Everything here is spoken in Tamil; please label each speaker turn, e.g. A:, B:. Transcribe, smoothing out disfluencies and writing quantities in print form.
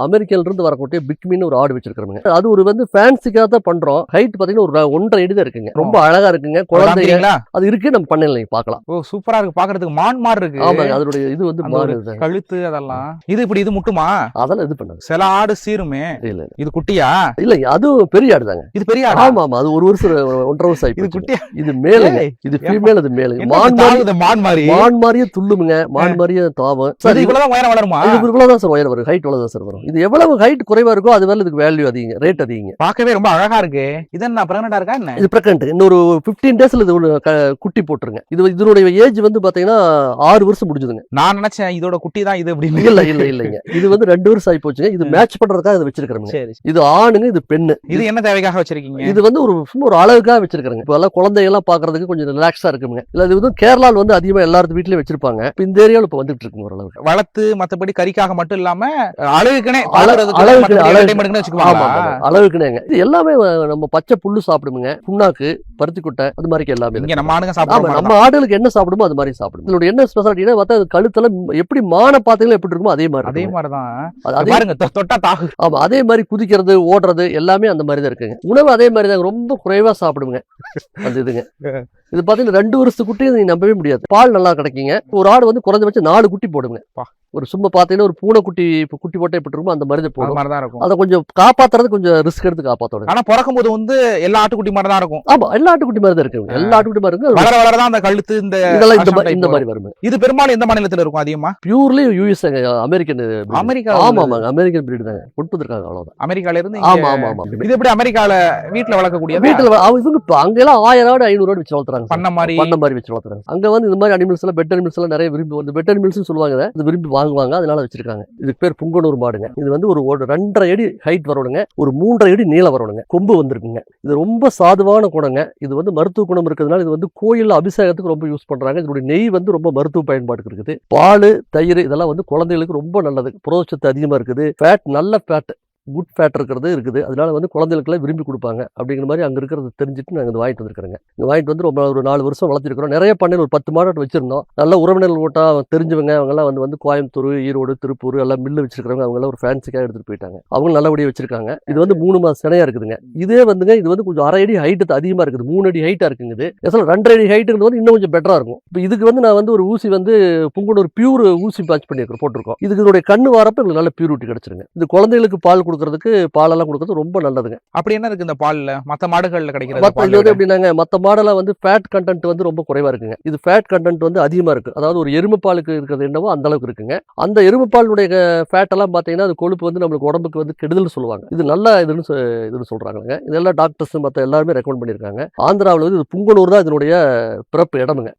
A: அமெரிக்கால இருந்து வரக்கூடிய பிக்மின்னு ஒரு ஆடு வச்சிருக்கிறோங்க. அது ஒரு வந்து ஃபேன்சிக்காக தான் பண்றோம். ஹைட் பாத்தீங்கன்னா ஒரு 1.5 அடி தான் இருக்குங்க. ரொம்ப அழகா இருக்குங்க. குழந்தைங்க அது இருக்கு, நம்ம பண்ணல நீங்க பார்க்கலாம்.
B: ஓ சூப்பரா இருக்கு, பாக்குறதுக்கு மான் மாதிரி இருக்கு.
A: ஆமாங்க, அதோட இது வந்து மாறுது,
B: கழுத்து அதெல்லாம். இது முட்டுமா?
A: அதெல்லாம் இது பண்ணாது.
B: சில ஆடு சீருமே.
A: இல்ல
B: இது குட்டியா?
A: இல்ல அது பெரிய ஆடு தாங்க.
B: இது பெரிய ஆடு?
A: ஆமா ஆமா, அது 1 வருஷம் 1.5 வருஷம் ஆயிடுச்சு.
B: இது குட்டியா?
A: இது மேலுங்க, இது ஃபீமேல், அது மேலுங்க. மான் மாதிரியே துள்ளுமுங்க, மான் மாதிரியே தாவும்.
B: சரி, இவ்வளவுதான் உயரம் வளருமா?
A: இது இவ்வளவுதான் சார் உயரம் வரும், ஹைட் இவ்வளவுதான் சார் வரும். இது எவ்வளவு ஹைட் குறைவா இருக்கோ அது மேல இதுக்கு வேல்யூ அதிகம், ரேட் அதிகம்.
B: பார்க்கவே ரொம்ப அழகா இருக்கு. இது என்ன பிரெக்னன்ட்டா இருக்கா என்ன?
A: இது பிரெக்னன்ட். இன்னொரு 15 டேஸ்ல இது குட்டி போட்டுருங்க. இதனுடைய ஏஜ் வந்து பாத்தீங்கன்னா 6 வருஷம் முடிஞ்சதுங்க.
B: நான் நினைச்சேன் இதோட குட்டி தான் இது அப்படின்னு.
A: இல்லைங்க, இது வந்து 2 வருஷம் ஆகி போச்சுங்க. இது மேட்ச் பண்றதுக்காக இதை வச்சிருக்கிறோம். இது ஆணுங்க, இது பெண்ணு.
B: இது என்ன தேவைக்காக வச்சிருக்கீங்க?
A: இது வந்து சும்மா ஒரு அழகுக்காக வச்சிருக்காங்க. இப்ப எல்லாம் குழந்தைகள்லாம் பாக்குறதுக்கு கொஞ்சம் ரிலாக்ஸா இருக்குங்க. இல்ல இது வந்து கேரளால வந்து அதிகமா எல்லாரும் வீட்லயும் வச்சிருப்பாங்க. இப்ப இந்த ஏரியால இப்ப வந்துட்டு இருக்குங்க ஓரளவுக்கு.
B: வளர்த்து மத்தபடி கறிக்காக மட்டும் இல்லாம அழகுக்குனே
A: அளவுக்குனேங்க. இது எல்லாமே நம்ம பச்சை புல்லு சாப்பிடுங்க, புண்ணாக்கு, பருத்தி குட்டை, அது மாதிரி எல்லாமே.
B: நம்ம ஆடுங்க சாப்பிடுவோம்.
A: நம்ம ஆடுகளுக்கு என்ன சாப்பிடுமோ அது மாதிரி சாப்பிடும். இதோட என்ன ஸ்பெஷாலிட்டினா பார்த்தா கழுத்துல எப்படி மான பாத்தீங்களா எப்படி இருக்குமோ அதே
B: மாதிரிதான். தொட்டா தாகு.
A: ஆமா, அதே மாதிரி குதிக்கிறது, ஓடுறது எல்லாமே அந்த மாதிரி தான் இருக்குங்க. உணவு அதே மாதிரி தான், ரொம்ப குறைவா சாப்பிடுங்க அந்த இதுங்க. இது பாத்தீங்கன்னா 2 வருஷத்துக்குட்டி நீங்க நம்பவே முடியாது. பால் நல்லா கிடைக்குங்க. ஒரு ஆடு வந்து குறைஞ்சபட்சம் 4 குட்டி போடுங்க. ஒரு சும்மா பாத்தீங்கன்னா ஒரு பூனை குட்டி போட்டே எப்படி இருக்குமோ அந்த மாதிரி போடும். அதை கொஞ்சம் காப்பாத்துறது கொஞ்சம் ரிஸ்க் எடுத்து காப்பாத்தணும்.
B: ஆனா பிறக்கும் போது வந்து எல்லா ஆட்டுக்குட்டி மாதிரி தான் இருக்கும்.
A: ஆமா, எல்லா ஆட்டுக்குட்டி மாதிரி தான் இருக்கு. எல்லா ஆட்டுக்குட்டி மாதிரி இருக்கு.
B: வளர வளரதான் அந்த கழுத்து
A: இந்த மாதிரி வரும்.
B: இது பெரும்பாலும் எந்த மாநிலத்துல இருக்கும் அதிகமா?
A: Purely US, American.
B: அமெரிக்கா?
A: ஆமா, அமெரிக்கன் பிரீடு தாங்க கொடுத்துருக்காங்க, அவ்வளவுதான்.
B: அமெரிக்கால இருந்து.
A: ஆமா.
B: இது எப்படி அமெரிக்கால வீட்டுல வளர்க்கக்கூடிய?
A: வீட்டுல இவங்க அங்கெல்லாம் 1000 ஆடு 500 ஆடு வச்சு வளர்த்துறாங்க.
B: பண்ண மாதிரி
A: வச்சு வளர்த்துறாங்க. அங்க வந்து இந்த மாதிரி அனிமல்ஸ் எல்லாம், பெட் அனிமல்ஸ் எல்லாம் நிறைய விரும்பி வந்து பெட் அனிமல்ஸ் சொல்லுவாங்க, அது விரும்பி வாங்குவாங்க, அதனால வச்சிருக்காங்க. இதுக்கு பேர் புங்கனூர் மாடுங்க. இது வந்து ஒரு 2.5 அடி ஹைட் வரணுங்க, ஒரு 3.5 அடி நீளம் வரணுங்க, கொம்பு வந்திருக்குங்க. இது ரொம்ப சாதுவான குணங்க. இது வந்து மருத்துவ குணம் இருக்கிறதுனால இது வந்து கோயில் அபிஷேகத்துக்கு ரொம்ப யூஸ் பண்றாங்க. இதனுடைய நெய் வந்து ரொம்ப மருத்துவ பயன்பாட்டுக்கு இருக்குது. பால், தயிர் இதெல்லாம் வந்து குழந்தைகளுக்கு ரொம்ப நல்லது. புரதச்சத்து அதிகமா இருக்குது. ஃபேட், நல்ல ஃபேட், குட் ஃபேட் இருக்குது. அதனால வந்து குழந்தைகளுக்குலாம் விரும்பி கொடுப்பாங்க. அப்படிங்கிற மாதிரி அங்கே இருக்கிறது தெரிஞ்சுட்டு நாங்கள் வாங்கிட்டு வந்துருக்கிறோங்க. வாங்கிட்டு வந்து ரொம்ப ஒரு 4 வருஷம் வளர்த்திருக்கிறோம். நிறைய பண்ணையில் ஒரு 10 மாடு வச்சிருந்தோம். நல்ல உறவினர்கள் ஓட்டா தெரிஞ்சவங்க அவங்கெல்லாம் வந்து கோயம்புத்தூர், ஈரோடு, திருப்பூர் எல்லாம் மில்லு வச்சிருக்கிறவங்க. அவங்கெல்லாம் ஒரு ஃபேன்சிக்காக எடுத்துட்டு போயிட்டாங்க. அவங்க நல்லபடியாக வச்சிருக்காங்க. இது வந்து 3 மாசம் சினையா இருக்குதுங்க. இதே வந்துங்க இது வந்து கொஞ்சம் 1/2 அடி ஹைட்டு அதிகமாக இருக்குது. 3 அடி ஹைட்டா இருக்குங்க. இது 2.5 அடி ஹைட்டுங்கிறது வந்து இன்னும் கொஞ்சம் பெட்டரா இருக்கும். இப்போ இதுக்கு வந்து நான் வந்து ஒரு ஊசி வந்து புங்கனூர் பியூர் ஊசி பேட்ச் போட்டிருக்கோம். இதுக்கு இதோடைய கண்ணு வரப்ப எங்களுக்கு நல்ல பியூரிட்டி கிடைச்சிருங்க. இது குழந்தைகளுக்கு பால் கொடுக்கறதுக்கு, பாலெல்லாம் கொடுக்கறது ரொம்ப நல்லதுங்க.
B: அப்படி என்ன இருக்கு இந்த பால்ல மத்த மாடுகள்ல கிடைக்கிறது?
A: எப்படின்னாங்க, மத்த மாடெல்லாம் வந்து ஃபேட் கண்டென்ட் வந்து ரொம்ப குறைவா இருக்குங்க. இது ஃபேட் கண்டென்ட் வந்து அதிகமா இருக்கு. அதாவது ஒரு எருமை பாலுக்கு இருக்கிறது என்னவோ அந்த அளவுக்கு இருக்குங்க. அந்த எருமை பாலுடைய ஃபேட் எல்லாம் பாத்தீங்கன்னா அது கொழுப்பு வந்து நம்மளுக்கு உடம்புக்கு வந்து கெடுதல் சொல்லுவாங்க. இது நல்ல இதுன்னு சொல்றாங்க. இதெல்லாம் டாக்டர்ஸ் மத்த எல்லாருமே ரெக்கமெண்ட் பண்ணிருக்காங்க. ஆந்திராவில் வந்து புங்கனூர் தான் இதனுடைய பிறப்பு இடமுங்க.